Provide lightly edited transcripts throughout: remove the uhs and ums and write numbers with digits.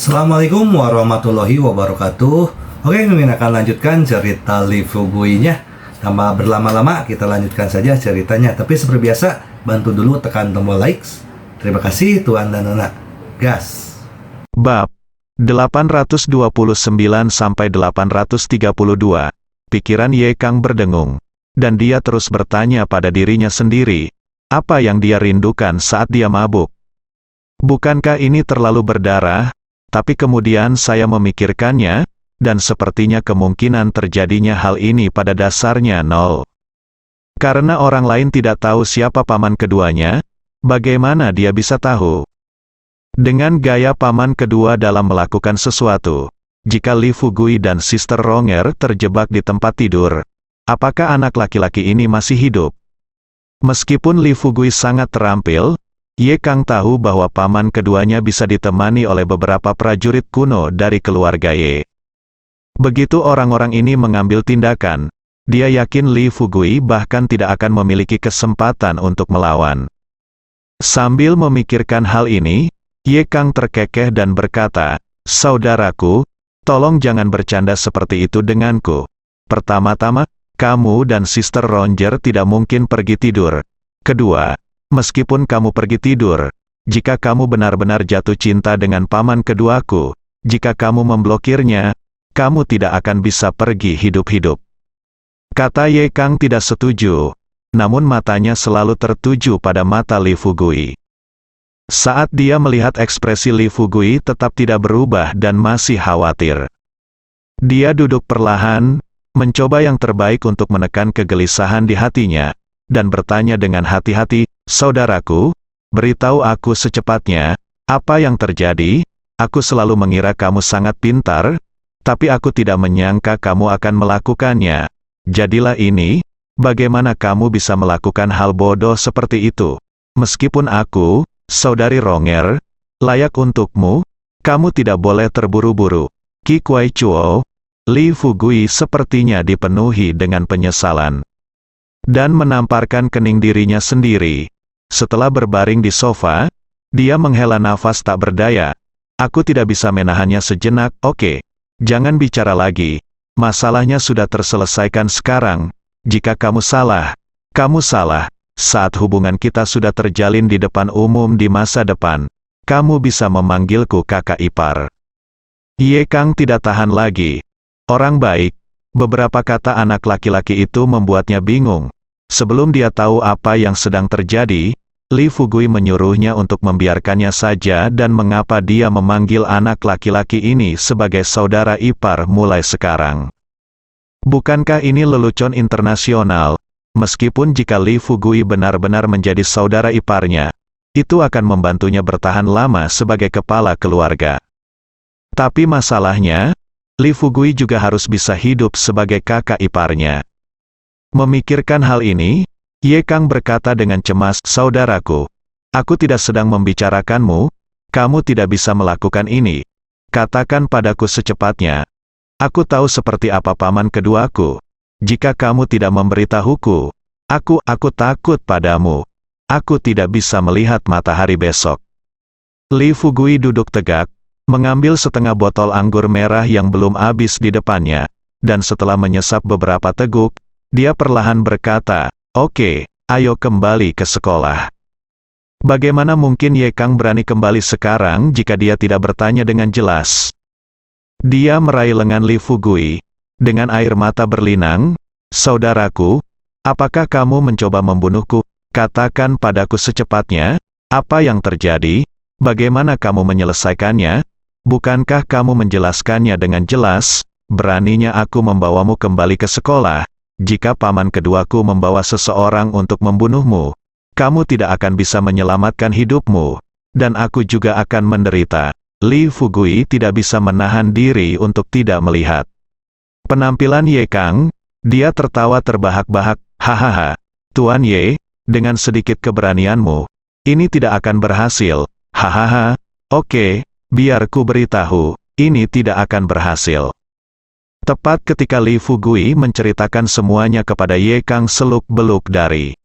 Assalamualaikum warahmatullahi wabarakatuh. Oke, Mimin akan lanjutkan cerita Li Fugui-nya. Tanpa berlama-lama, kita lanjutkan saja ceritanya. Tapi seperti biasa, bantu dulu tekan tombol likes. Terima kasih Tuan dan Nona. Gas. Bab 829-832. Pikiran Ye Kang berdengung. Dan dia terus bertanya pada dirinya sendiri, apa yang dia rindukan saat dia mabuk. Bukankah ini terlalu berdarah? Tapi kemudian saya memikirkannya, dan sepertinya kemungkinan terjadinya hal ini pada dasarnya nol. Karena orang lain tidak tahu siapa paman keduanya, bagaimana dia bisa tahu? Dengan gaya paman kedua dalam melakukan sesuatu, jika Li Fugui dan Sister Ronger terjebak di tempat tidur, apakah anak laki-laki ini masih hidup? Meskipun Li Fugui sangat terampil, Ye Kang tahu bahwa paman keduanya bisa ditemani oleh beberapa prajurit kuno dari keluarga Ye. Begitu orang-orang ini mengambil tindakan, dia yakin Li Fugui bahkan tidak akan memiliki kesempatan untuk melawan. Sambil memikirkan hal ini, Ye Kang terkekeh dan berkata, "Saudaraku, tolong jangan bercanda seperti itu denganku. Pertama-tama, kamu dan Sister Ronger tidak mungkin pergi tidur. Kedua, meskipun kamu pergi tidur, jika kamu benar-benar jatuh cinta dengan paman keduaku, jika kamu memblokirnya, kamu tidak akan bisa pergi hidup-hidup." Kata Ye Kang tidak setuju, namun matanya selalu tertuju pada mata Li Fugui. Saat dia melihat ekspresi Li Fugui tetap tidak berubah dan masih khawatir. Dia duduk perlahan, mencoba yang terbaik untuk menekan kegelisahan di hatinya, dan bertanya dengan hati-hati, "Saudaraku, beritahu aku secepatnya, apa yang terjadi? Aku selalu mengira kamu sangat pintar, tapi aku tidak menyangka kamu akan melakukannya. Jadilah ini, bagaimana kamu bisa melakukan hal bodoh seperti itu? Meskipun aku, Saudari Ronger, layak untukmu, kamu tidak boleh terburu-buru." Qi Kuai Chuo, Li Fugui sepertinya dipenuhi dengan penyesalan. Dan menamparkan kening dirinya sendiri. Setelah berbaring di sofa, dia menghela nafas tak berdaya. "Aku tidak bisa menahannya sejenak, oke. Jangan bicara lagi. Masalahnya sudah terselesaikan sekarang. Jika kamu salah, kamu salah. Saat hubungan kita sudah terjalin di depan umum di masa depan, kamu bisa memanggilku kakak ipar." Ye Kang tidak tahan lagi. Orang baik, beberapa kata anak laki-laki itu membuatnya bingung. Sebelum dia tahu apa yang sedang terjadi, Li Fugui menyuruhnya untuk membiarkannya saja dan mengapa dia memanggil anak laki-laki ini sebagai saudara ipar mulai sekarang. Bukankah ini lelucon internasional? Meskipun jika Li Fugui benar-benar menjadi saudara iparnya, itu akan membantunya bertahan lama sebagai kepala keluarga. Tapi masalahnya, Li Fugui juga harus bisa hidup sebagai kakak iparnya. Memikirkan hal ini, Ye Kang berkata dengan cemas, "Saudaraku, aku tidak sedang membicarakanmu, kamu tidak bisa melakukan ini. Katakan padaku secepatnya. Aku tahu seperti apa paman keduaku. Jika kamu tidak memberitahuku, aku takut padamu. Aku tidak bisa melihat matahari besok." Li Fugui duduk tegak, mengambil setengah botol anggur merah yang belum habis di depannya, dan setelah menyesap beberapa teguk, dia perlahan berkata, "Oke, ayo kembali ke sekolah." Bagaimana mungkin Ye Kang berani kembali sekarang jika dia tidak bertanya dengan jelas? Dia meraih lengan Li Fugui, dengan air mata berlinang, "Saudaraku, apakah kamu mencoba membunuhku? Katakan padaku secepatnya, apa yang terjadi? Bagaimana kamu menyelesaikannya? Bukankah kamu menjelaskannya dengan jelas? Beraninya aku membawamu kembali ke sekolah. Jika paman keduaku membawa seseorang untuk membunuhmu, kamu tidak akan bisa menyelamatkan hidupmu, dan aku juga akan menderita." Li Fugui tidak bisa menahan diri untuk tidak melihat penampilan Ye Kang. Dia tertawa terbahak-bahak, "Hahaha, Tuan Ye, dengan sedikit keberanianmu, ini tidak akan berhasil. Hahaha, oke, biar ku beritahu, ini tidak akan berhasil." Tepat ketika Li Fugui menceritakan semuanya kepada Ye Kang, seluk-beluk dari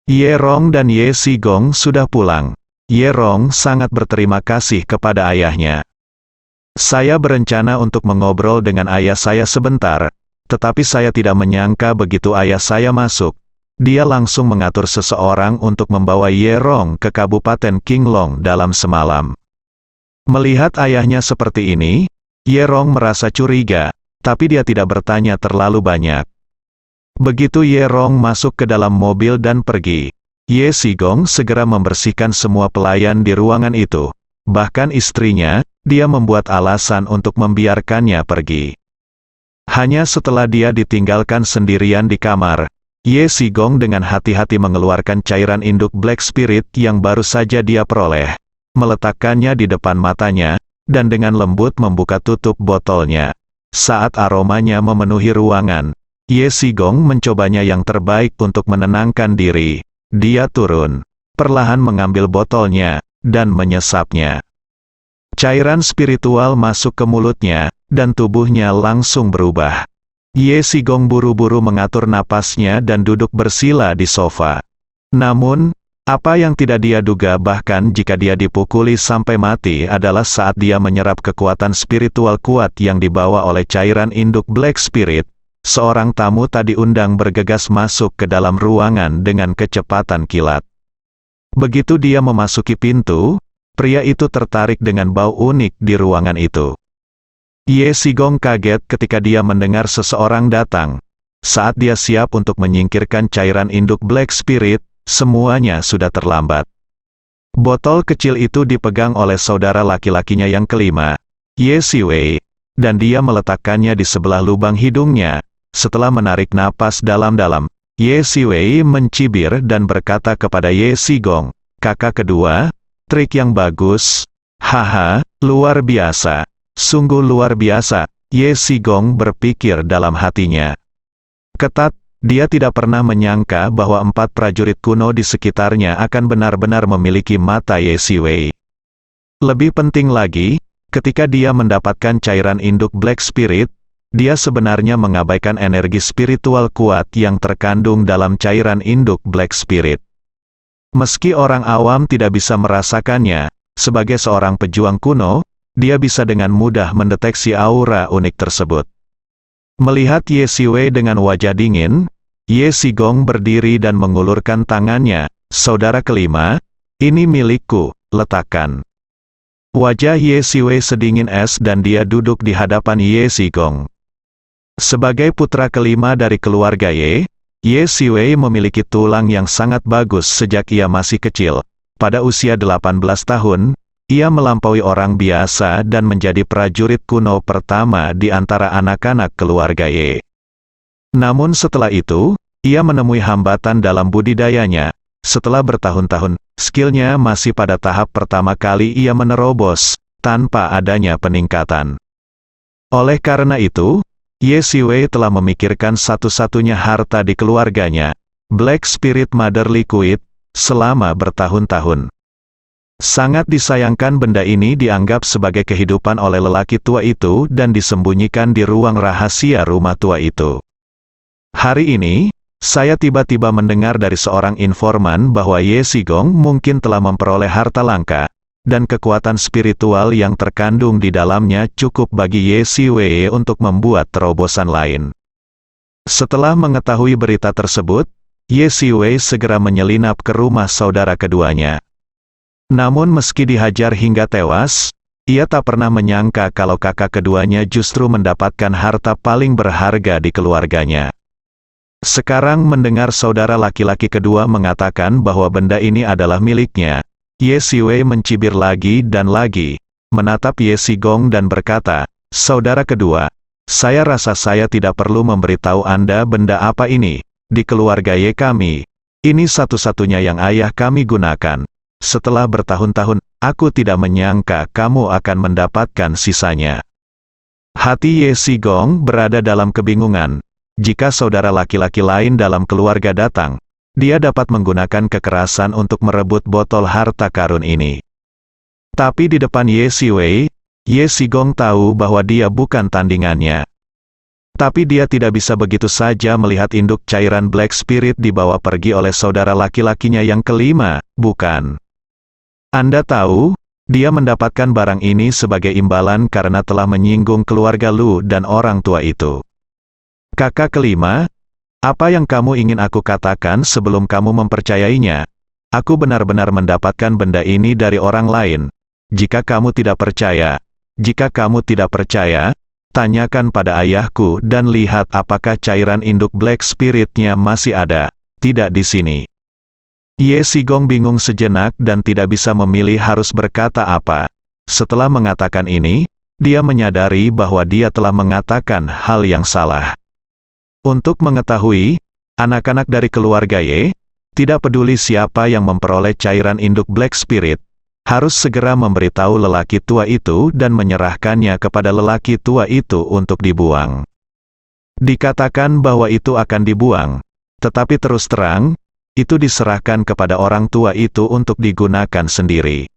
Ye Rong dan Ye Sigong sudah pulang. Ye Rong sangat berterima kasih kepada ayahnya. Saya berencana untuk mengobrol dengan ayah saya sebentar, tetapi saya tidak menyangka begitu ayah saya masuk, dia langsung mengatur seseorang untuk membawa Ye Rong ke Kabupaten Qinglong dalam semalam. Melihat ayahnya seperti ini, Ye Rong merasa curiga, tapi dia tidak bertanya terlalu banyak. Begitu Ye Rong masuk ke dalam mobil dan pergi, Ye Sigong segera membersihkan semua pelayan di ruangan itu. Bahkan istrinya, dia membuat alasan untuk membiarkannya pergi. Hanya setelah dia ditinggalkan sendirian di kamar, Ye Sigong dengan hati-hati mengeluarkan cairan induk Black Spirit yang baru saja dia peroleh, meletakkannya di depan matanya, dan dengan lembut membuka tutup botolnya. Saat aromanya memenuhi ruangan, Ye Sigong mencobanya yang terbaik untuk menenangkan diri. Dia turun, perlahan mengambil botolnya, dan menyesapnya. Cairan spiritual masuk ke mulutnya, dan tubuhnya langsung berubah. Ye Sigong buru-buru mengatur napasnya dan duduk bersila di sofa. Namun, apa yang tidak dia duga bahkan jika dia dipukuli sampai mati adalah saat dia menyerap kekuatan spiritual kuat yang dibawa oleh cairan induk Black Spirit, seorang tamu tak diundang bergegas masuk ke dalam ruangan dengan kecepatan kilat. Begitu dia memasuki pintu, pria itu tertarik dengan bau unik di ruangan itu. Ye Sigong kaget ketika dia mendengar seseorang datang. Saat dia siap untuk menyingkirkan cairan induk Black Spirit, semuanya sudah terlambat. Botol kecil itu dipegang oleh saudara laki-lakinya yang kelima, Ye Siwei, dan dia meletakkannya di sebelah lubang hidungnya. Setelah menarik napas dalam-dalam, Ye Siwei mencibir dan berkata kepada Ye Sigong, "Kakak kedua, trik yang bagus. Haha, luar biasa. Sungguh luar biasa." Ye Sigong berpikir dalam hatinya. Ketat, dia tidak pernah menyangka bahwa 4 prajurit kuno di sekitarnya akan benar-benar memiliki mata Ye Siwei. Lebih penting lagi, ketika dia mendapatkan cairan induk Black Spirit, dia sebenarnya mengabaikan energi spiritual kuat yang terkandung dalam cairan induk Black Spirit. Meski orang awam tidak bisa merasakannya, sebagai seorang pejuang kuno, dia bisa dengan mudah mendeteksi aura unik tersebut. Melihat Ye Siwei dengan wajah dingin, Ye Sigong berdiri dan mengulurkan tangannya. "Saudara kelima, ini milikku, letakkan." Wajah Ye Siwei sedingin es dan dia duduk di hadapan Ye Sigong. Sebagai putra kelima dari keluarga Ye Siwei memiliki tulang yang sangat bagus sejak ia masih kecil. Pada usia 18 tahun, ia melampaui orang biasa dan menjadi prajurit kuno pertama di antara anak-anak keluarga Ye. Namun setelah itu, ia menemui hambatan dalam budidayanya. Setelah bertahun-tahun, skillnya masih pada tahap pertama kali ia menerobos, tanpa adanya peningkatan. Oleh karena itu, Ye Siwei telah memikirkan satu-satunya harta di keluarganya, Black Spirit Mother Liquid, selama bertahun-tahun. Sangat disayangkan benda ini dianggap sebagai kehidupan oleh lelaki tua itu dan disembunyikan di ruang rahasia rumah tua itu. Hari ini, saya tiba-tiba mendengar dari seorang informan bahwa Ye Sigong mungkin telah memperoleh harta langka, dan kekuatan spiritual yang terkandung di dalamnya cukup bagi Ye Siwei untuk membuat terobosan lain. Setelah mengetahui berita tersebut, Ye Siwei segera menyelinap ke rumah saudara keduanya. Namun meski dihajar hingga tewas, ia tak pernah menyangka kalau kakak keduanya justru mendapatkan harta paling berharga di keluarganya. Sekarang mendengar saudara laki-laki kedua mengatakan bahwa benda ini adalah miliknya, Ye Siwei mencibir lagi dan lagi, menatap Ye Sigong dan berkata, "Saudara kedua, saya rasa saya tidak perlu memberitahu Anda benda apa ini. Di keluarga Ye kami, ini satu-satunya yang ayah kami gunakan. Setelah bertahun-tahun, aku tidak menyangka kamu akan mendapatkan sisanya." Hati Ye Sigong berada dalam kebingungan. Jika saudara laki-laki lain dalam keluarga datang, dia dapat menggunakan kekerasan untuk merebut botol harta karun ini. Tapi di depan Ye Siwei, Ye Sigong tahu bahwa dia bukan tandingannya. Tapi dia tidak bisa begitu saja melihat induk cairan Black Spirit dibawa pergi oleh saudara laki-lakinya yang kelima, bukan? Anda tahu, dia mendapatkan barang ini sebagai imbalan karena telah menyinggung keluarga Lu dan orang tua itu. Kakak kelima, apa yang kamu ingin aku katakan sebelum kamu mempercayainya? Aku benar-benar mendapatkan benda ini dari orang lain. Jika kamu tidak percaya, tanyakan pada ayahku dan lihat apakah cairan induk Black Spirit-nya masih ada. Tidak di sini. Ye Sigong bingung sejenak dan tidak bisa memilih harus berkata apa. Setelah mengatakan ini, dia menyadari bahwa dia telah mengatakan hal yang salah. Untuk mengetahui, anak-anak dari keluarga Ye, tidak peduli siapa yang memperoleh cairan induk Black Spirit, harus segera memberitahu lelaki tua itu dan menyerahkannya kepada lelaki tua itu untuk dibuang. Dikatakan bahwa itu akan dibuang, tetapi terus terang, itu diserahkan kepada orang tua itu untuk digunakan sendiri.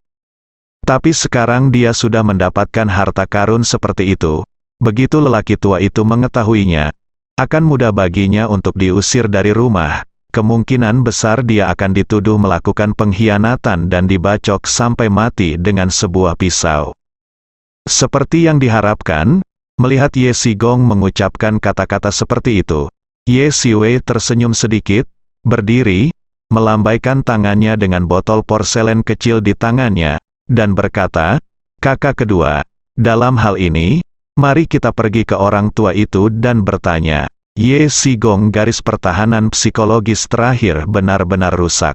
Tapi sekarang dia sudah mendapatkan harta karun seperti itu. Begitu lelaki tua itu mengetahuinya, akan mudah baginya untuk diusir dari rumah. Kemungkinan besar dia akan dituduh melakukan pengkhianatan dan dibacok sampai mati dengan sebuah pisau. Seperti yang diharapkan, melihat Ye Sigong mengucapkan kata-kata seperti itu, Ye Siwei tersenyum sedikit, berdiri, melambaikan tangannya dengan botol porselen kecil di tangannya, dan berkata, "Kakak kedua, dalam hal ini, mari kita pergi ke orang tua itu dan bertanya." Ye Sigong garis pertahanan psikologis terakhir benar-benar rusak.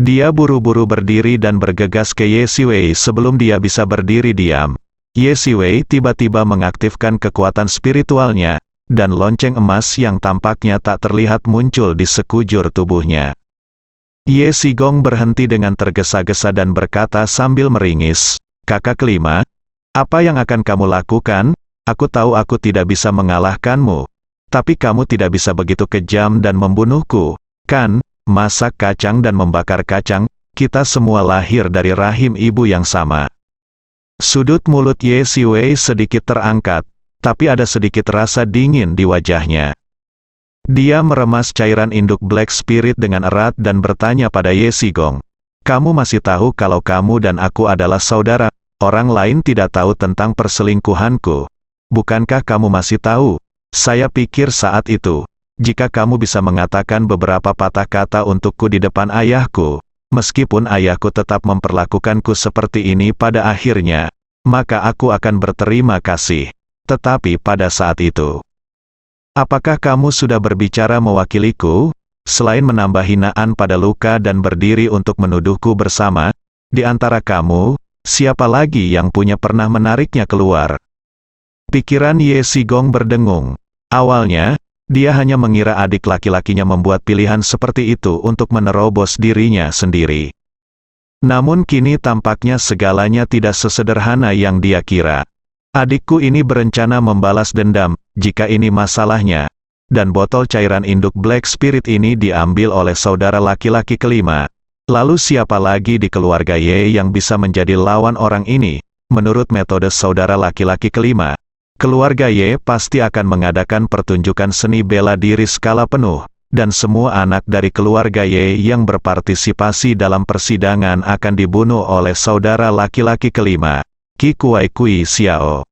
Dia buru-buru berdiri dan bergegas ke Ye Siwei sebelum dia bisa berdiri diam. Ye Siwei tiba-tiba mengaktifkan kekuatan spiritualnya, dan lonceng emas yang tampaknya tak terlihat muncul di sekujur tubuhnya. Ye Sigong berhenti dengan tergesa-gesa dan berkata sambil meringis, "Kakak kelima, apa yang akan kamu lakukan? Aku tahu aku tidak bisa mengalahkanmu, tapi kamu tidak bisa begitu kejam dan membunuhku, kan? Masak kacang dan membakar kacang, kita semua lahir dari rahim ibu yang sama." Sudut mulut Ye Siwei sedikit terangkat, tapi ada sedikit rasa dingin di wajahnya. Dia meremas cairan induk Black Spirit dengan erat dan bertanya pada Ye Sigong, "Kamu masih tahu kalau kamu dan aku adalah saudara? Orang lain tidak tahu tentang perselingkuhanku. Bukankah kamu masih tahu?" Saya pikir saat itu, jika kamu bisa mengatakan beberapa patah kata untukku di depan ayahku, meskipun ayahku tetap memperlakukanku seperti ini pada akhirnya, maka aku akan berterima kasih. Tetapi pada saat itu, apakah kamu sudah berbicara mewakiliku? Selain menambah hinaan pada luka dan berdiri untuk menuduhku bersama, di antara kamu, siapa lagi yang punya pernah menariknya keluar? Pikiran Ye Sigong berdengung. Awalnya, dia hanya mengira adik laki-lakinya membuat pilihan seperti itu untuk menerobos dirinya sendiri. Namun kini tampaknya segalanya tidak sesederhana yang dia kira. Adikku ini berencana membalas dendam, jika ini masalahnya. Dan botol cairan induk Black Spirit ini diambil oleh saudara laki-laki kelima. Lalu siapa lagi di keluarga Ye yang bisa menjadi lawan orang ini? Menurut metode saudara laki-laki kelima, keluarga Ye pasti akan mengadakan pertunjukan seni bela diri skala penuh, dan semua anak dari keluarga Ye yang berpartisipasi dalam persidangan akan dibunuh oleh saudara laki-laki kelima, Qi Kuai Kui Xiao.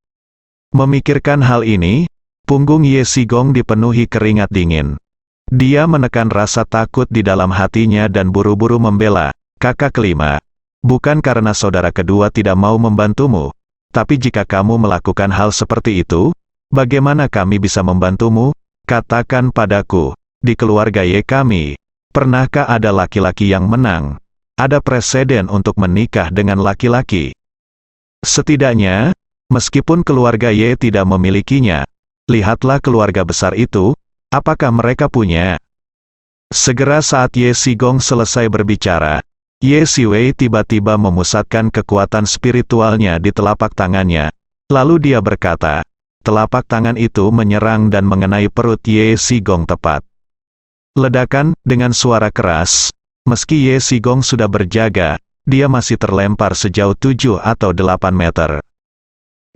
Memikirkan hal ini, punggung Ye Sigong dipenuhi keringat dingin. Dia menekan rasa takut di dalam hatinya dan buru-buru membela, "Kakak kelima, bukan karena saudara kedua tidak mau membantumu, tapi jika kamu melakukan hal seperti itu, bagaimana kami bisa membantumu? Katakan padaku, di keluarga Ye kami, pernahkah ada laki-laki yang menang? Ada preseden untuk menikah dengan laki-laki? Setidaknya, meskipun keluarga Ye tidak memilikinya, lihatlah keluarga besar itu, apakah mereka punya?" Segera saat Ye Sigong selesai berbicara, Ye Siwei tiba-tiba memusatkan kekuatan spiritualnya di telapak tangannya. Lalu dia berkata, telapak tangan itu menyerang dan mengenai perut Ye Sigong tepat. Ledakan, dengan suara keras, meski Ye Sigong sudah berjaga, dia masih terlempar sejauh 7 atau 8 meter.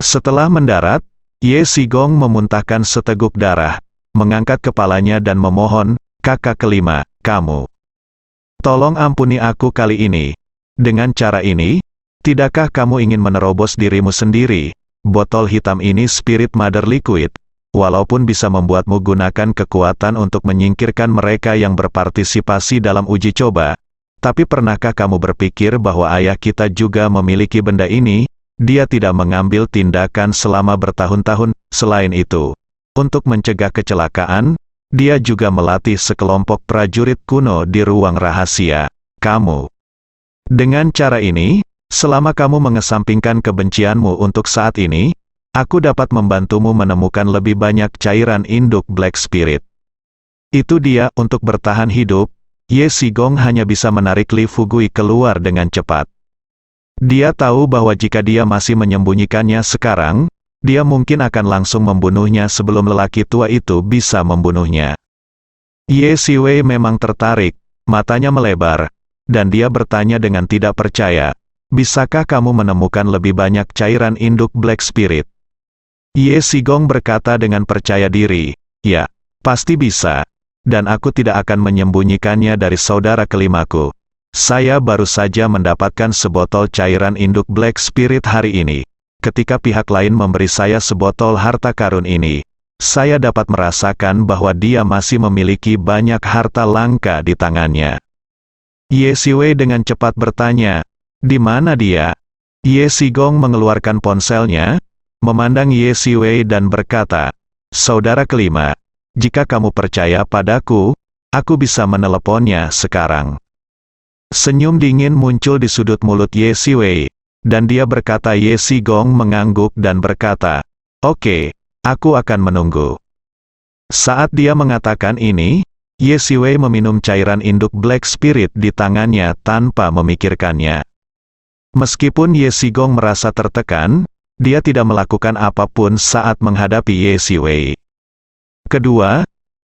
Setelah mendarat, Ye Sigong memuntahkan seteguk darah, mengangkat kepalanya dan memohon, "Kakak kelima, kamu. Tolong ampuni aku kali ini. Dengan cara ini, Tidakkah kamu ingin menerobos dirimu sendiri? Botol hitam ini Spirit Mother Liquid, walaupun bisa membuatmu gunakan kekuatan untuk menyingkirkan mereka yang berpartisipasi dalam uji coba. Tapi pernahkah kamu berpikir bahwa ayah kita juga memiliki benda ini? Dia tidak mengambil tindakan selama bertahun-tahun. Selain itu, untuk mencegah kecelakaan, dia juga melatih sekelompok prajurit kuno di ruang rahasia. Kamu. Dengan cara ini, selama kamu mengesampingkan kebencianmu untuk saat ini, aku dapat membantumu menemukan lebih banyak cairan induk Black Spirit. Itu dia. Untuk bertahan hidup, Ye Sigong hanya bisa menarik Li Fugui keluar dengan cepat. Dia tahu bahwa jika dia masih menyembunyikannya sekarang, dia mungkin akan langsung membunuhnya sebelum lelaki tua itu bisa membunuhnya. Ye Siwei memang tertarik, matanya melebar, dan dia bertanya dengan tidak percaya, bisakah kamu menemukan lebih banyak cairan induk Black Spirit? Ye Sigong berkata dengan percaya diri, ya, pasti bisa, dan aku tidak akan menyembunyikannya dari saudara kelimaku. Saya baru saja mendapatkan sebotol cairan induk Black Spirit hari ini. Ketika pihak lain memberi saya sebotol harta karun ini, saya dapat merasakan bahwa dia masih memiliki banyak harta langka di tangannya. Ye Siwei dengan cepat bertanya, di mana dia? Ye Sigong mengeluarkan ponselnya, memandang Ye Siwei dan berkata, saudara kelima, jika kamu percaya padaku, aku bisa meneleponnya sekarang. Senyum dingin muncul di sudut mulut Ye Siwei, dan dia berkata. Ye Sigong mengangguk dan berkata, oke, aku akan menunggu. Saat dia mengatakan ini, Ye Siwei meminum cairan induk Black Spirit di tangannya tanpa memikirkannya. Meskipun Ye Sigong merasa tertekan, dia tidak melakukan apapun saat menghadapi Ye Siwei. Kedua,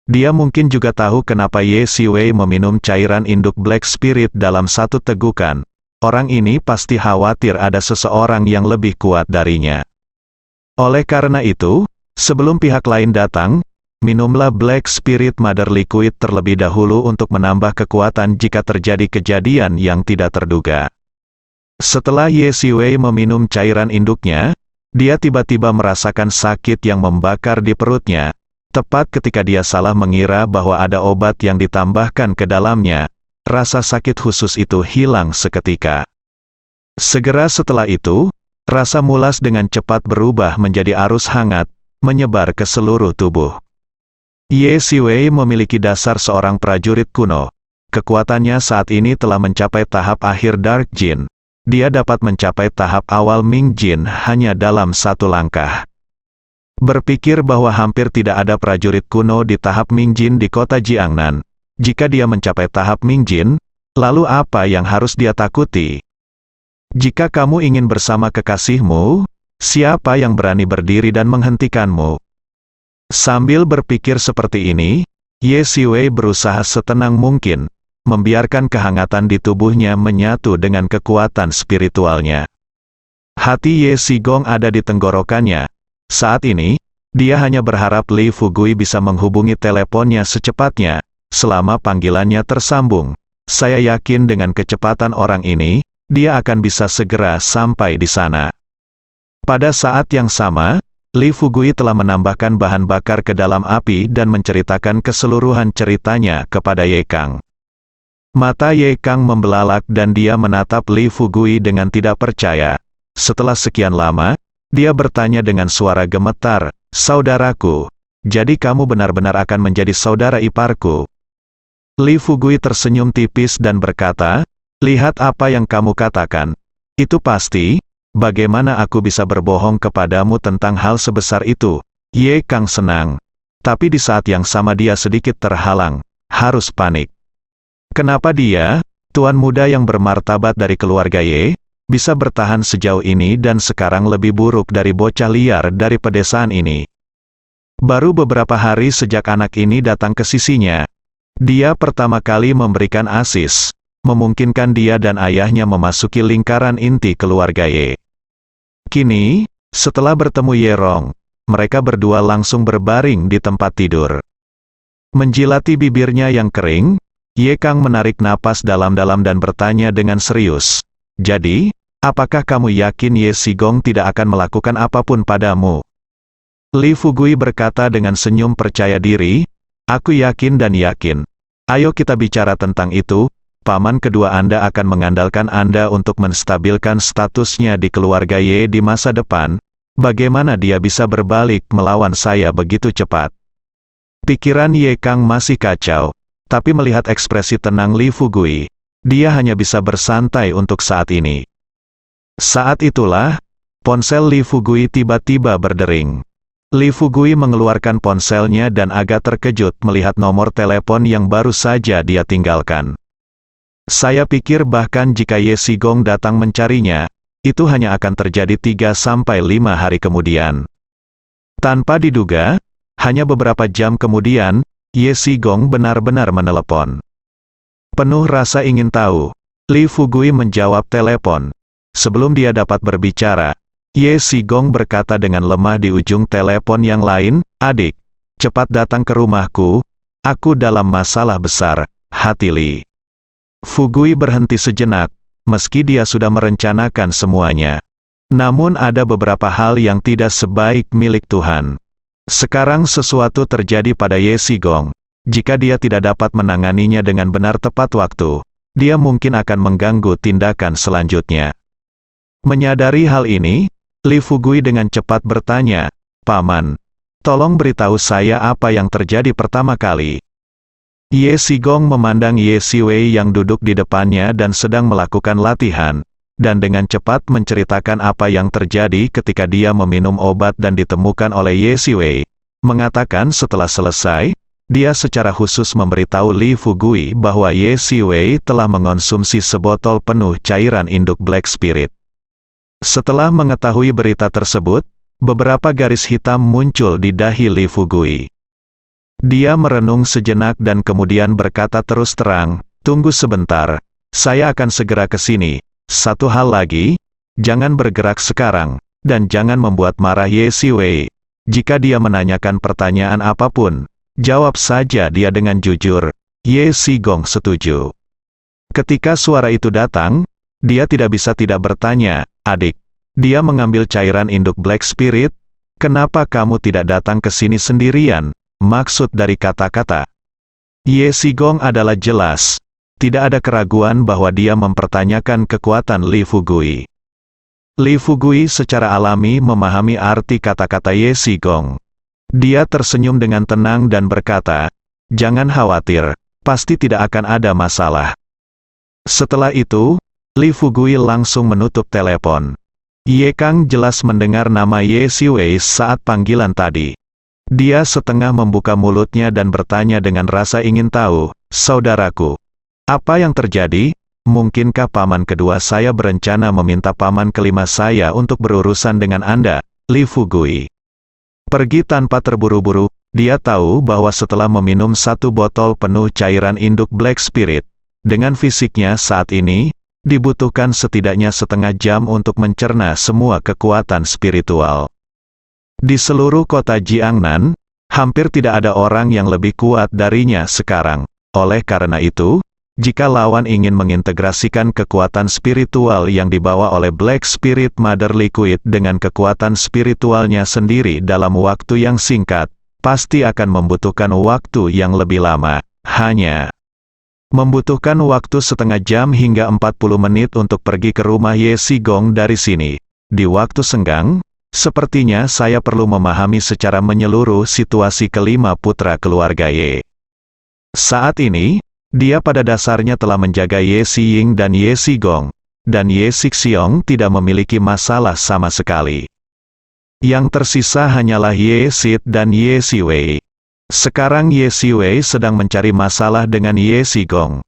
dia mungkin juga tahu kenapa Ye Siwei meminum cairan induk Black Spirit dalam satu tegukan. Orang ini pasti khawatir ada seseorang yang lebih kuat darinya. Oleh karena itu, sebelum pihak lain datang, minumlah Black Spirit Mother Liquid terlebih dahulu untuk menambah kekuatan jika terjadi kejadian yang tidak terduga. Setelah Ye Siwei meminum cairan induknya, dia tiba-tiba merasakan sakit yang membakar di perutnya. Tepat ketika dia salah mengira bahwa ada obat yang ditambahkan ke dalamnya, rasa sakit khusus itu hilang seketika. Segera setelah itu, rasa mulas dengan cepat berubah menjadi arus hangat, menyebar ke seluruh tubuh. Ye Siwei memiliki dasar seorang prajurit kuno. Kekuatannya saat ini telah mencapai tahap akhir Dark Jin. Dia dapat mencapai tahap awal Ming Jin hanya dalam satu langkah. Berpikir bahwa hampir tidak ada prajurit kuno di tahap Ming Jin di kota Jiangnan. Jika dia mencapai tahap Ming Jin, lalu apa yang harus dia takuti? Jika kamu ingin bersama kekasihmu, siapa yang berani berdiri dan menghentikanmu? Sambil berpikir seperti ini, Ye Siwei berusaha setenang mungkin, membiarkan kehangatan di tubuhnya menyatu dengan kekuatan spiritualnya. Hati Ye Sigong ada di tenggorokannya. Saat ini, dia hanya berharap Li Fugui bisa menghubungi teleponnya secepatnya. Selama panggilannya tersambung, saya yakin dengan kecepatan orang ini, dia akan bisa segera sampai di sana. Pada saat yang sama, Li Fugui telah menambahkan bahan bakar ke dalam api dan menceritakan keseluruhan ceritanya kepada Ye Kang. Mata Ye Kang membelalak dan dia menatap Li Fugui dengan tidak percaya. Setelah sekian lama, dia bertanya dengan suara gemetar, saudaraku, jadi kamu benar-benar akan menjadi saudara iparku? Li Fugui tersenyum tipis dan berkata, lihat apa yang kamu katakan. Itu pasti. Bagaimana aku bisa berbohong kepadamu tentang hal sebesar itu? Ye Kang senang. Tapi di saat yang sama dia sedikit terhalang, harus panik. Kenapa dia, tuan muda yang bermartabat dari keluarga Ye, bisa bertahan sejauh ini dan sekarang lebih buruk dari bocah liar dari pedesaan ini? Baru beberapa hari sejak anak ini datang ke sisinya, dia pertama kali memberikan asis, memungkinkan dia dan ayahnya memasuki lingkaran inti keluarga Ye. Kini, setelah bertemu Ye Rong, mereka berdua langsung berbaring di tempat tidur. Menjilati bibirnya yang kering, Ye Kang menarik napas dalam-dalam dan bertanya dengan serius, jadi, Apakah kamu yakin Ye Sigong tidak akan melakukan apapun padamu? Li Fugui berkata dengan senyum percaya diri, aku yakin dan yakin. Ayo kita bicara tentang itu, paman kedua Anda akan mengandalkan Anda untuk menstabilkan statusnya di keluarga Ye di masa depan. Bagaimana dia bisa berbalik melawan saya begitu cepat? Pikiran Ye Kang masih kacau, tapi melihat ekspresi tenang Li Fugui, dia hanya bisa bersantai untuk saat ini. Saat itulah, ponsel Li Fugui tiba-tiba berdering. Li Fugui mengeluarkan ponselnya dan agak terkejut melihat nomor telepon yang baru saja dia tinggalkan. Saya pikir bahkan jika Ye Sigong datang mencarinya, itu hanya akan terjadi 3-5 hari kemudian. Tanpa diduga, hanya beberapa jam kemudian, Ye Sigong benar-benar menelepon. Penuh rasa ingin tahu, Li Fugui menjawab telepon. Sebelum dia dapat berbicara, Ye Sigong berkata dengan lemah di ujung telepon yang lain, adik, cepat datang ke rumahku, aku dalam masalah besar, hati Li. Fugui berhenti sejenak, meski dia sudah merencanakan semuanya. Namun ada beberapa hal yang tidak sebaik milik Tuhan. Sekarang sesuatu terjadi pada Ye Sigong. Jika dia tidak dapat menanganinya dengan benar tepat waktu, dia mungkin akan mengganggu tindakan selanjutnya. Menyadari hal ini, Li Fugui dengan cepat bertanya, Paman, tolong beritahu saya apa yang terjadi pertama kali. Ye Sigong memandang Ye Siwei yang duduk di depannya dan sedang melakukan latihan, dan dengan cepat menceritakan apa yang terjadi ketika dia meminum obat dan ditemukan oleh Ye Siwei. Mengatakan setelah selesai, dia secara khusus memberitahu Li Fugui bahwa Ye Siwei telah mengonsumsi sebotol penuh cairan induk Black Spirit. Setelah mengetahui berita tersebut, beberapa garis hitam muncul di dahi Li Fugui. Dia merenung sejenak dan kemudian berkata terus terang, tunggu sebentar, saya akan segera ke sini. Satu hal lagi, jangan bergerak sekarang, dan jangan membuat marah Ye Siwei. Jika dia menanyakan pertanyaan apapun, jawab saja dia dengan jujur. Ye Sigong setuju. Ketika suara itu datang, dia tidak bisa tidak bertanya, adik, dia mengambil cairan induk Black Spirit, kenapa kamu tidak datang ke sini sendirian? Maksud dari kata-kata Ye Sigong adalah jelas. Tidak ada keraguan bahwa dia mempertanyakan kekuatan Li Fugui. Li Fugui secara alami memahami arti kata-kata Ye Sigong. Dia tersenyum dengan tenang dan berkata, jangan khawatir, pasti tidak akan ada masalah. Setelah itu, Li Fugui langsung menutup telepon. Ye Kang jelas mendengar nama Ye Siwei saat panggilan tadi. Dia setengah membuka mulutnya dan bertanya dengan rasa ingin tahu, saudaraku, apa yang terjadi? Mungkinkah paman kedua saya berencana meminta paman kelima saya untuk berurusan dengan Anda, Li Fugui? Pergi tanpa terburu-buru, dia tahu bahwa setelah meminum satu botol penuh cairan induk Black Spirit, dengan fisiknya saat ini, dibutuhkan setidaknya setengah jam untuk mencerna semua kekuatan spiritual. Di seluruh kota Jiangnan, hampir tidak ada orang yang lebih kuat darinya sekarang. Oleh karena itu, jika lawan ingin mengintegrasikan kekuatan spiritual yang dibawa oleh Black Spirit Mother Liquid dengan kekuatan spiritualnya sendiri dalam waktu yang singkat, pasti akan membutuhkan waktu yang lebih lama. Hanya membutuhkan waktu setengah jam hingga 40 menit untuk pergi ke rumah Ye Sigong dari sini. Di waktu senggang, sepertinya saya perlu memahami secara menyeluruh situasi kelima putra keluarga Ye. Saat ini, dia pada dasarnya telah menjaga Ye Xiying dan Ye Sigong, dan Ye Sixiong tidak memiliki masalah sama sekali. Yang tersisa hanyalah Ye Sid dan Ye Siwei. Sekarang Ye Siwei sedang mencari masalah dengan Ye Sigong.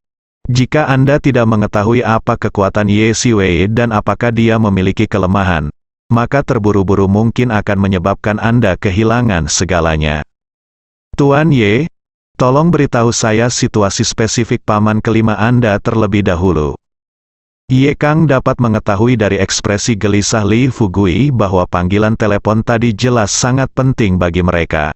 Jika Anda tidak mengetahui apa kekuatan Ye Siwei dan apakah dia memiliki kelemahan, maka terburu-buru mungkin akan menyebabkan Anda kehilangan segalanya. Tuan Ye, tolong beritahu saya situasi spesifik paman kelima Anda terlebih dahulu. Ye Kang dapat mengetahui dari ekspresi gelisah Li Fugui bahwa panggilan telepon tadi jelas sangat penting bagi mereka.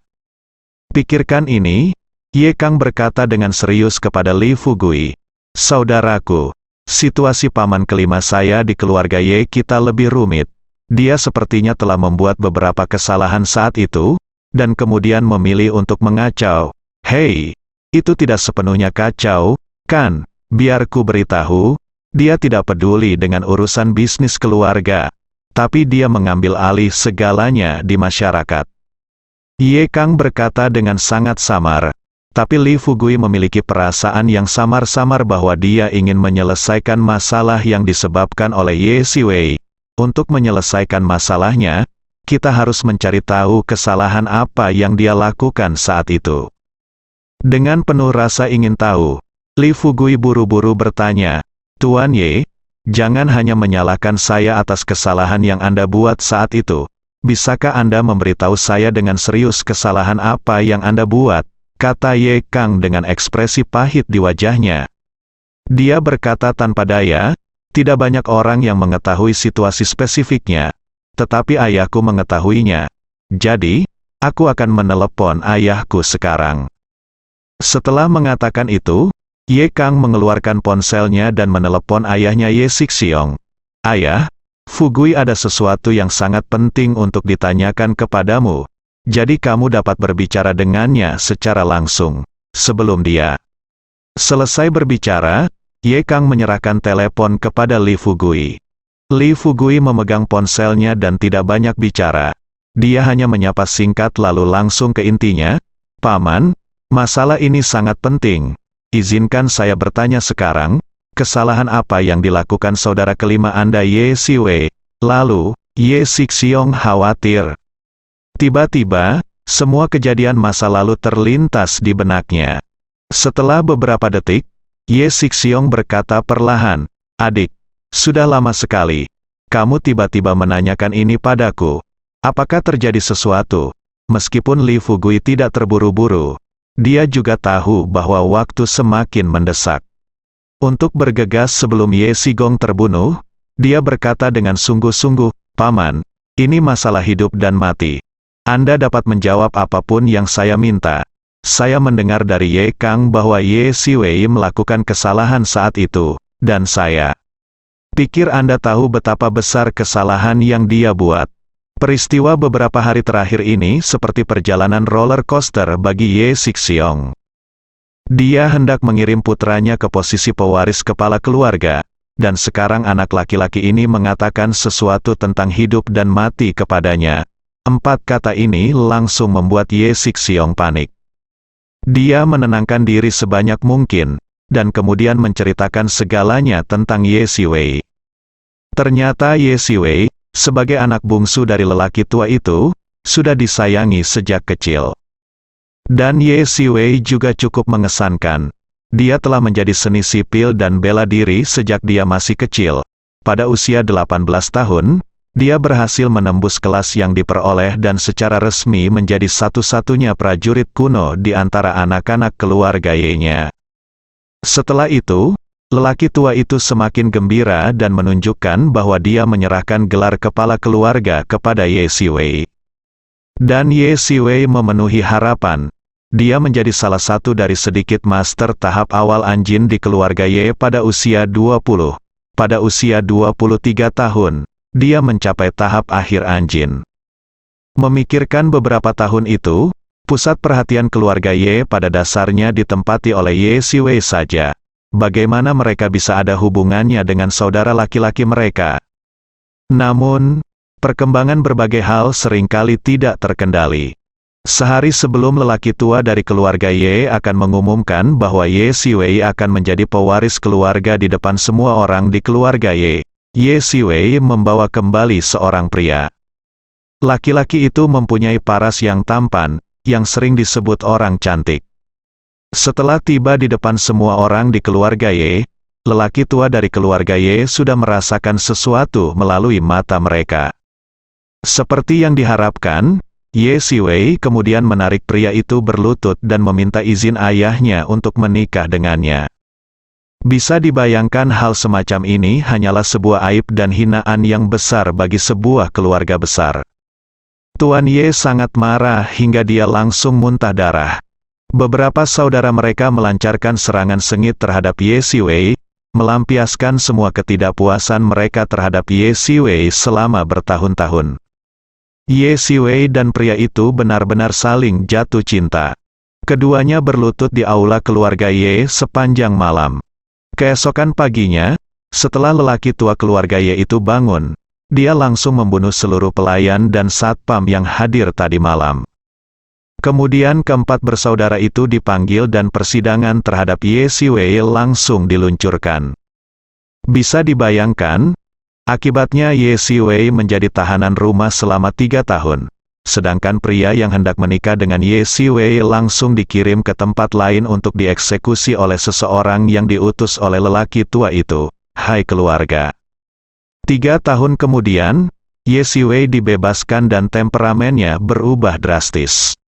Pikirkan ini, Ye Kang berkata dengan serius kepada Li Fugui, saudaraku, Situasi paman kelima saya di keluarga Ye kita lebih rumit. Dia sepertinya telah membuat beberapa kesalahan saat itu, dan kemudian memilih untuk mengacau. Hei, itu tidak sepenuhnya kacau, kan? Biar ku beritahu, dia tidak peduli dengan urusan bisnis keluarga, tapi dia mengambil alih segalanya di masyarakat. Ye Kang berkata dengan sangat samar, tapi Li Fugui memiliki perasaan yang samar-samar bahwa dia ingin menyelesaikan masalah yang disebabkan oleh Ye Siwei. Untuk menyelesaikan masalahnya, kita harus mencari tahu kesalahan apa yang dia lakukan saat itu. Dengan penuh rasa ingin tahu, Li Fugui buru-buru bertanya, Tuan Ye, jangan hanya menyalahkan saya atas kesalahan yang Anda buat saat itu. Bisakah Anda memberitahu saya dengan serius kesalahan apa yang Anda buat? Kata Ye Kang dengan ekspresi pahit di wajahnya. Dia berkata tanpa daya, tidak banyak orang yang mengetahui situasi spesifiknya, tetapi ayahku mengetahuinya. Jadi, aku akan menelepon ayahku sekarang. Setelah mengatakan itu, Ye Kang mengeluarkan ponselnya dan menelepon ayahnya Ye Sixiong. Ayah, Fugui ada sesuatu yang sangat penting untuk ditanyakan kepadamu. Jadi kamu dapat berbicara dengannya secara langsung. Sebelum dia selesai berbicara, Ye Kang menyerahkan telepon kepada Li Fugui. Li Fugui memegang ponselnya dan tidak banyak bicara. Dia hanya menyapa singkat lalu langsung ke intinya. Paman, masalah ini sangat penting. Izinkan saya bertanya sekarang, kesalahan apa yang dilakukan saudara kelima Anda Ye Siwei? Lalu, Ye Sixiong khawatir. Tiba-tiba, semua kejadian masa lalu terlintas di benaknya. Setelah beberapa detik, Ye Sixiong berkata perlahan, Adik, sudah lama sekali. Kamu tiba-tiba menanyakan ini padaku. Apakah terjadi sesuatu? Meskipun Li Fugui tidak terburu-buru, dia juga tahu bahwa waktu semakin mendesak. Untuk bergegas sebelum Ye Sigong terbunuh, dia berkata dengan sungguh-sungguh, Paman, ini masalah hidup dan mati. Anda dapat menjawab apapun yang saya minta. Saya mendengar dari Ye Kang bahwa Ye Siwei melakukan kesalahan saat itu, dan saya pikir Anda tahu betapa besar kesalahan yang dia buat. Peristiwa beberapa hari terakhir ini seperti perjalanan roller coaster bagi Ye Sixiong. Dia hendak mengirim putranya ke posisi pewaris kepala keluarga, dan sekarang anak laki-laki ini mengatakan sesuatu tentang hidup dan mati kepadanya. 4 kata ini langsung membuat Ye Sixiong panik. Dia menenangkan diri sebanyak mungkin, dan kemudian menceritakan segalanya tentang Ye Siwei. Ternyata Ye Siwei, sebagai anak bungsu dari lelaki tua itu, sudah disayangi sejak kecil. Dan Ye Siwei juga cukup mengesankan. Dia telah menjadi seni sipil dan bela diri sejak dia masih kecil. Pada usia 18 tahun, dia berhasil menembus kelas yang diperoleh dan secara resmi menjadi satu-satunya prajurit kuno di antara anak-anak keluarga Ye-nya. Setelah itu, lelaki tua itu semakin gembira dan menunjukkan bahwa dia menyerahkan gelar kepala keluarga kepada Ye Siwei. Dan Ye Siwei memenuhi harapan. Dia menjadi salah satu dari sedikit master tahap awal Anjin di keluarga Ye pada usia 20. Pada usia 23 tahun, dia mencapai tahap akhir Anjin. Memikirkan beberapa tahun itu, pusat perhatian keluarga Ye pada dasarnya ditempati oleh Ye Siwei saja. Bagaimana mereka bisa ada hubungannya dengan saudara laki-laki mereka? Namun, perkembangan berbagai hal seringkali tidak terkendali. Sehari sebelum lelaki tua dari keluarga Ye akan mengumumkan bahwa Ye Siwei akan menjadi pewaris keluarga di depan semua orang di keluarga Ye, Ye Siwei membawa kembali seorang pria. Laki-laki itu mempunyai paras yang tampan, yang sering disebut orang cantik. Setelah tiba di depan semua orang di keluarga Ye, lelaki tua dari keluarga Ye sudah merasakan sesuatu melalui mata mereka. Seperti yang diharapkan, Ye Siwei kemudian menarik pria itu berlutut dan meminta izin ayahnya untuk menikah dengannya. Bisa dibayangkan hal semacam ini hanyalah sebuah aib dan hinaan yang besar bagi sebuah keluarga besar. Tuan Ye sangat marah hingga dia langsung muntah darah. Beberapa saudara mereka melancarkan serangan sengit terhadap Ye Siwei, melampiaskan semua ketidakpuasan mereka terhadap Ye Siwei selama bertahun-tahun. Ye Siwei dan pria itu benar-benar saling jatuh cinta. Keduanya berlutut di aula keluarga Ye sepanjang malam. Keesokan paginya, setelah lelaki tua keluarga Ye itu bangun, dia langsung membunuh seluruh pelayan dan satpam yang hadir tadi malam. Kemudian keempat bersaudara itu dipanggil dan persidangan terhadap Ye Siwei langsung diluncurkan. Bisa dibayangkan, akibatnya Ye Siwei menjadi tahanan rumah selama 3 tahun. Sedangkan pria yang hendak menikah dengan Ye Siwei langsung dikirim ke tempat lain untuk dieksekusi oleh seseorang yang diutus oleh lelaki tua itu. Hai keluarga. 3 tahun kemudian, Ye Siwei dibebaskan dan temperamennya berubah drastis.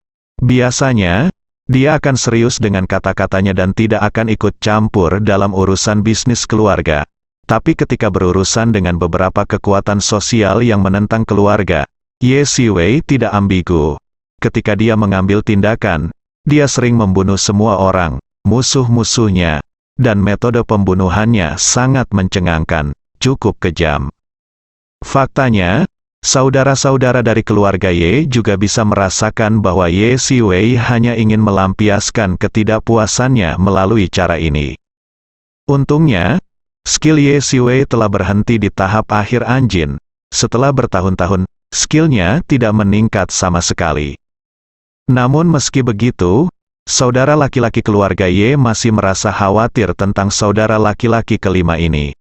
Biasanya, dia akan serius dengan kata-katanya dan tidak akan ikut campur dalam urusan bisnis keluarga. Tapi ketika berurusan dengan beberapa kekuatan sosial yang menentang keluarga, Ye Siwei tidak ambigu. Ketika dia mengambil tindakan, dia sering membunuh semua orang, musuh-musuhnya, dan metode pembunuhannya sangat mencengangkan, cukup kejam. Faktanya, saudara-saudara dari keluarga Ye juga bisa merasakan bahwa Ye Siwei hanya ingin melampiaskan ketidakpuasannya melalui cara ini. Untungnya, skill Ye Siwei telah berhenti di tahap akhir anjin. Setelah bertahun-tahun, skillnya tidak meningkat sama sekali. Namun meski begitu, saudara laki-laki keluarga Ye masih merasa khawatir tentang saudara laki-laki kelima ini.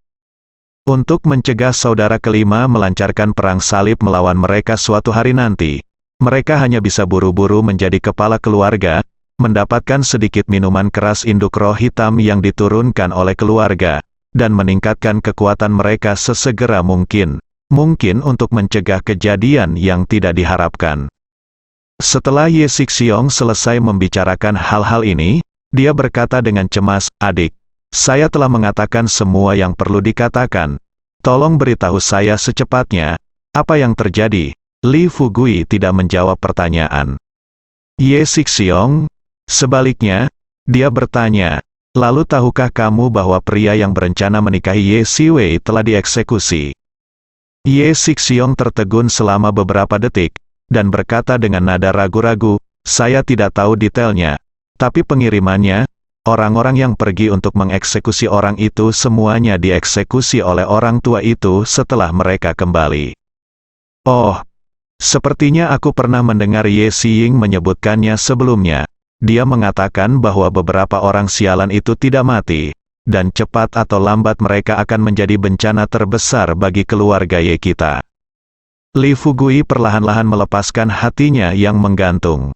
Untuk mencegah saudara kelima melancarkan perang salib melawan mereka suatu hari nanti, mereka hanya bisa buru-buru menjadi kepala keluarga, mendapatkan sedikit minuman keras induk roh hitam yang diturunkan oleh keluarga, dan meningkatkan kekuatan mereka sesegera mungkin untuk mencegah kejadian yang tidak diharapkan. Setelah Ye Sixiong selesai membicarakan hal-hal ini, dia berkata dengan cemas, "Adik, saya telah mengatakan semua yang perlu dikatakan. Tolong beritahu saya secepatnya, apa yang terjadi?" Li Fugui tidak menjawab pertanyaan. Ye Sixiong, sebaliknya, dia bertanya, "Lalu tahukah kamu bahwa pria yang berencana menikahi Ye Siwei telah dieksekusi?" Ye Sixiong tertegun selama beberapa detik, dan berkata dengan nada ragu-ragu, "Saya tidak tahu detailnya, tapi pengirimannya, orang-orang yang pergi untuk mengeksekusi orang itu semuanya dieksekusi oleh orang tua itu setelah mereka kembali." Oh, sepertinya aku pernah mendengar Ye Xiying menyebutkannya sebelumnya. Dia mengatakan bahwa beberapa orang sialan itu tidak mati, dan cepat atau lambat mereka akan menjadi bencana terbesar bagi keluarga Ye kita. Li Fugui perlahan-lahan melepaskan hatinya yang menggantung.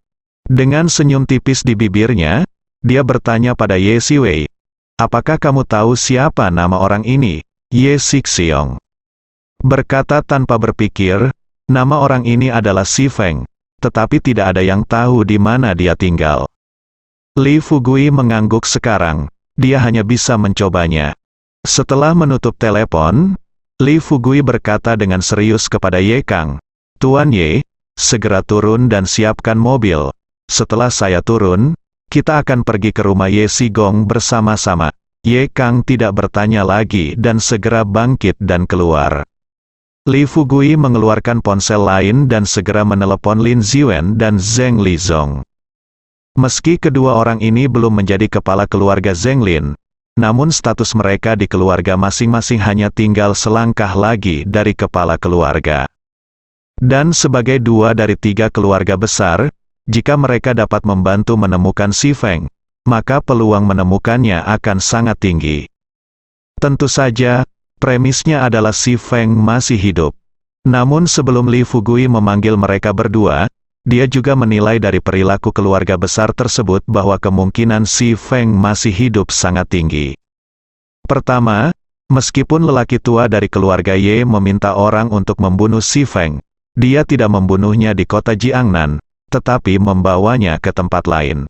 Dengan senyum tipis di bibirnya, dia bertanya pada Ye Siwei, "Apakah kamu tahu siapa nama orang ini?" Ye Sixiong berkata tanpa berpikir, "Nama orang ini adalah Si Feng, tetapi tidak ada yang tahu di mana dia tinggal." Li Fugui mengangguk sekarang, dia hanya bisa mencobanya. Setelah menutup telepon, Li Fugui berkata dengan serius kepada Ye Kang, "Tuan Ye, segera turun dan siapkan mobil. Setelah saya turun, kita akan pergi ke rumah Ye Sigong bersama-sama." Ye Kang tidak bertanya lagi dan segera bangkit dan keluar. Li Fugui mengeluarkan ponsel lain dan segera menelepon Lin Ziwen dan Zheng Lizong. Meski kedua orang ini belum menjadi kepala keluarga Zheng Lin, namun status mereka di keluarga masing-masing hanya tinggal selangkah lagi dari kepala keluarga. Dan sebagai 2 dari 3 keluarga besar, jika mereka dapat membantu menemukan Si Feng, maka peluang menemukannya akan sangat tinggi. Tentu saja, premisnya adalah Si Feng masih hidup. Namun sebelum Li Fugui memanggil mereka berdua, dia juga menilai dari perilaku keluarga besar tersebut bahwa kemungkinan Si Feng masih hidup sangat tinggi. Pertama, meskipun lelaki tua dari keluarga Ye meminta orang untuk membunuh Si Feng, dia tidak membunuhnya di kota Jiangnan, tetapi membawanya ke tempat lain.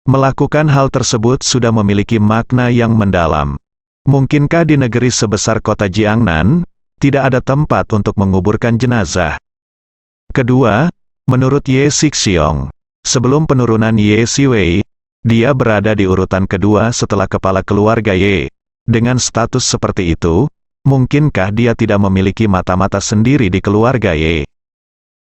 Melakukan hal tersebut sudah memiliki makna yang mendalam. Mungkinkah di negeri sebesar kota Jiangnan, tidak ada tempat untuk menguburkan jenazah? Kedua, menurut Ye Sixiong, sebelum penurunan Ye Siwei, dia berada di urutan kedua setelah kepala keluarga Ye. Dengan status seperti itu, mungkinkah dia tidak memiliki mata-mata sendiri di keluarga Ye?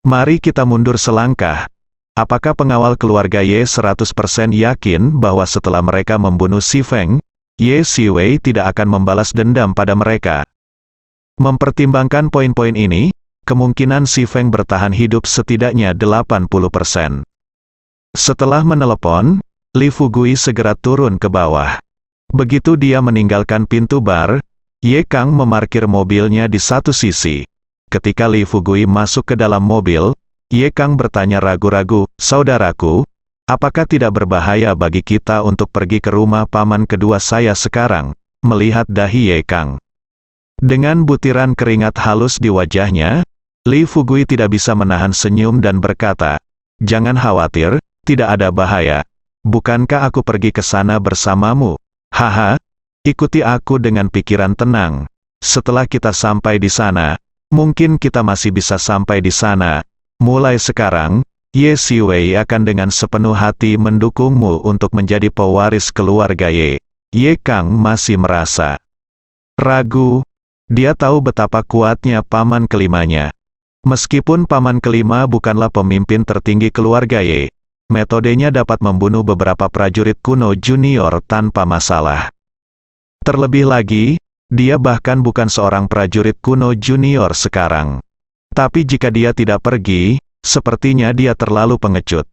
Mari kita mundur selangkah. Apakah pengawal keluarga Ye 100% yakin bahwa setelah mereka membunuh Si Feng, Ye Siwei tidak akan membalas dendam pada mereka? Mempertimbangkan poin-poin ini, kemungkinan Si Feng bertahan hidup setidaknya 80%. Setelah menelepon, Li Fugui segera turun ke bawah. Begitu dia meninggalkan pintu bar, Ye Kang memarkir mobilnya di satu sisi. Ketika Li Fugui masuk ke dalam mobil, Ye Kang bertanya ragu-ragu, "Saudaraku, apakah tidak berbahaya bagi kita untuk pergi ke rumah paman kedua saya sekarang?" Melihat dahi Ye Kang dengan butiran keringat halus di wajahnya, Li Fugui tidak bisa menahan senyum dan berkata, "Jangan khawatir, tidak ada bahaya. Bukankah aku pergi ke sana bersamamu? Haha, ikuti aku dengan pikiran tenang. Setelah kita sampai di sana, mungkin kita masih bisa sampai di sana. Mulai sekarang, Ye Siwei akan dengan sepenuh hati mendukungmu untuk menjadi pewaris keluarga Ye." Ye Kang masih merasa ragu. Dia tahu betapa kuatnya paman kelimanya. Meskipun paman kelima bukanlah pemimpin tertinggi keluarga Ye, metodenya dapat membunuh beberapa prajurit kuno junior tanpa masalah. Terlebih lagi, dia bahkan bukan seorang prajurit kuno junior sekarang. Tapi jika dia tidak pergi, sepertinya dia terlalu pengecut.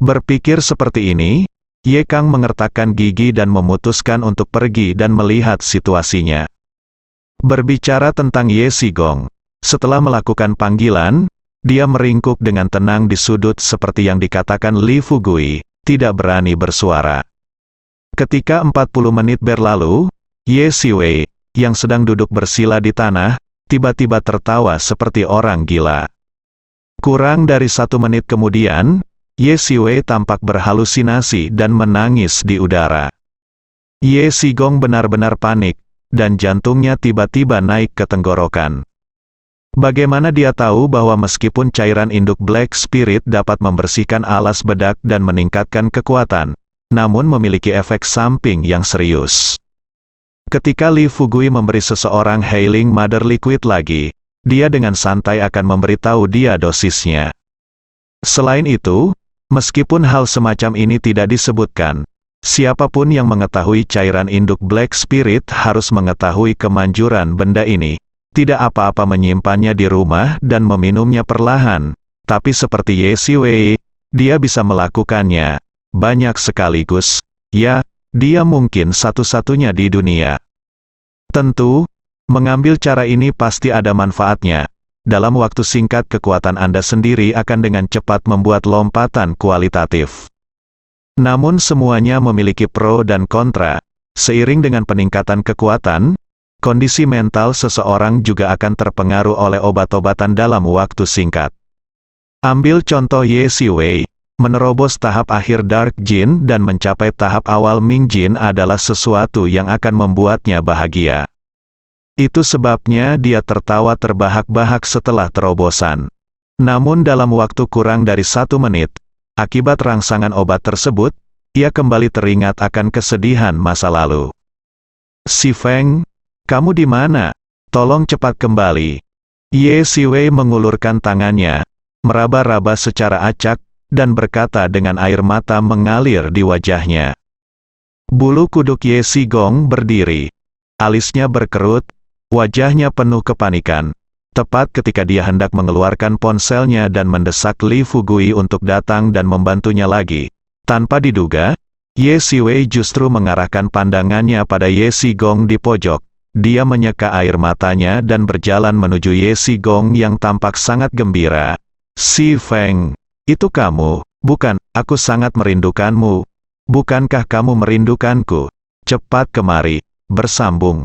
Berpikir seperti ini, Ye Kang mengertakkan gigi dan memutuskan untuk pergi dan melihat situasinya. Berbicara tentang Ye Sigong, setelah melakukan panggilan, dia meringkuk dengan tenang di sudut seperti yang dikatakan Li Fugui, tidak berani bersuara. Ketika 40 menit berlalu, Ye Siwei, yang sedang duduk bersila di tanah, tiba-tiba tertawa seperti orang gila. Kurang dari 1 menit kemudian, Ye Siwei tampak berhalusinasi dan menangis di udara. Ye Sigong benar-benar panik, dan jantungnya tiba-tiba naik ke tenggorokan. Bagaimana dia tahu bahwa meskipun cairan induk Black Spirit dapat membersihkan alas bedak dan meningkatkan kekuatan, namun memiliki efek samping yang serius. Ketika Li Fugui memberi seseorang Healing Mother Liquid lagi, dia dengan santai akan memberitahu dia dosisnya. Selain itu, meskipun hal semacam ini tidak disebutkan, siapapun yang mengetahui cairan induk Black Spirit harus mengetahui kemanjuran benda ini. Tidak apa-apa menyimpannya di rumah dan meminumnya perlahan, tapi seperti Ye Siwei, dia bisa melakukannya banyak sekaligus. Ya, dia mungkin satu-satunya di dunia. Tentu, mengambil cara ini pasti ada manfaatnya. Dalam waktu singkat kekuatan Anda sendiri akan dengan cepat membuat lompatan kualitatif. Namun semuanya memiliki pro dan kontra. Seiring dengan peningkatan kekuatan, kondisi mental seseorang juga akan terpengaruh oleh obat-obatan dalam waktu singkat. Ambil contoh Ye Siwei, menerobos tahap akhir Dark Jin dan mencapai tahap awal Ming Jin adalah sesuatu yang akan membuatnya bahagia. Itu sebabnya dia tertawa terbahak-bahak setelah terobosan. Namun dalam waktu kurang dari 1 menit, akibat rangsangan obat tersebut, ia kembali teringat akan kesedihan masa lalu. "Si Feng, kamu di mana? Tolong cepat kembali." Ye Siwei mengulurkan tangannya, meraba-raba secara acak, dan berkata dengan air mata mengalir di wajahnya. Bulu kuduk Ye Sigong berdiri. Alisnya berkerut, wajahnya penuh kepanikan. Tepat ketika dia hendak mengeluarkan ponselnya dan mendesak Li Fugui untuk datang dan membantunya lagi, tanpa diduga, Ye Siwei justru mengarahkan pandangannya pada Ye Sigong di pojok. Dia menyeka air matanya dan berjalan menuju Ye Sigong yang tampak sangat gembira. "Si Feng, itu kamu, bukan? Aku sangat merindukanmu. Bukankah kamu merindukanku? Cepat kemari." Bersambung.